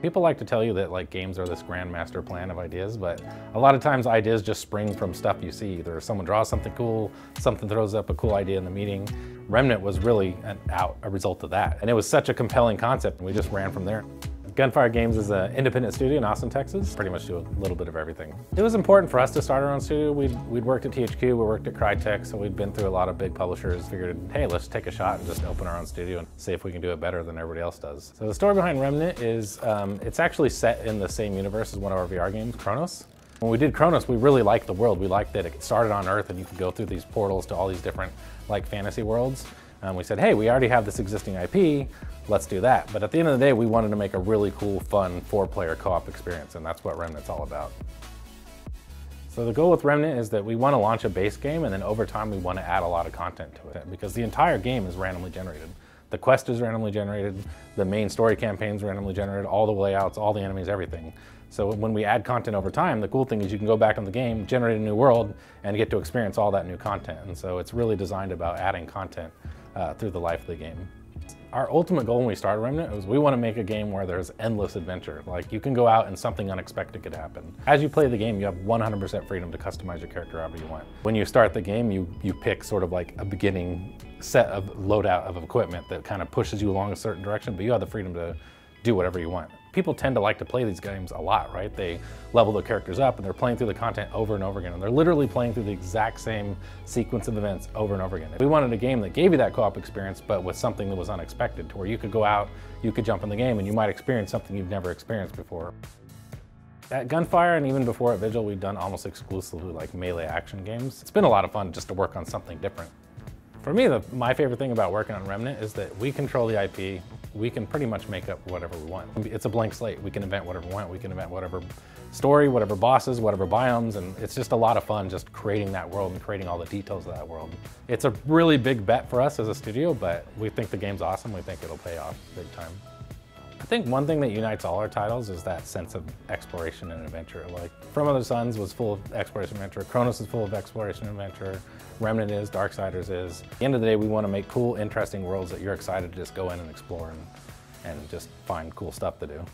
People like to tell you that like games are this grand master plan of ideas, but a lot of times ideas just spring from stuff you see. Either someone draws something cool, something throws up a cool idea in the meeting. Remnant was really a result of that. And it was such a compelling concept, and we just ran from there. Gunfire Games is an independent studio in Austin, Texas. Pretty much do a little bit of everything. It was important for us to start our own studio. We'd worked at THQ, we worked at Crytek, so we'd been through a lot of big publishers. Figured, hey, let's take a shot and just open our own studio and see if we can do it better than everybody else does. So the story behind Remnant is, it's actually set in the same universe as one of our VR games, Chronos. When we did Chronos, we really liked the world. We liked that it started on Earth and you could go through these portals to all these different like fantasy worlds. We said, hey, we already have this existing IP, let's do that. But at the end of the day, we wanted to make a really cool, fun, 4-player co-op experience, and that's what Remnant's all about. So the goal with Remnant is that we want to launch a base game, and then over time we want to add a lot of content to it, because the entire game is randomly generated. The quest is randomly generated, the main story campaign's randomly generated, all the layouts, all the enemies, everything. So when we add content over time, the cool thing is you can go back in the game, generate a new world, and get to experience all that new content. And so it's really designed about adding content through the life of the game. Our ultimate goal when we started Remnant was we want to make a game where there's endless adventure. Like you can go out and something unexpected could happen. As you play the game, you have 100% freedom to customize your character however you want. When you start the game, you pick sort of like a beginning set of loadout of equipment that kind of pushes you along a certain direction, but you have the freedom to do whatever you want. People tend to like to play these games a lot, right? They level their characters up and they're playing through the content over and over again. And they're literally playing through the exact same sequence of events over and over again. We wanted a game that gave you that co-op experience, but with something that was unexpected, to where you could go out, you could jump in the game, and you might experience something you've never experienced before. At Gunfire, and even before at Vigil, we've done almost exclusively like melee action games. It's been a lot of fun just to work on something different. For me, my favorite thing about working on Remnant is that we control the IP. We can pretty much make up whatever we want. It's a blank slate. We can invent whatever we want. We can invent whatever story, whatever bosses, whatever biomes, and it's just a lot of fun just creating that world and creating all the details of that world. It's a really big bet for us as a studio, but we think the game's awesome. We think it'll pay off big time. I think one thing that unites all our titles is that sense of exploration and adventure. Like, From Other Suns was full of exploration and adventure, Chronos is full of exploration and adventure, Remnant is, Darksiders is. At the end of the day, we want to make cool, interesting worlds that you're excited to just go in and explore and just find cool stuff to do.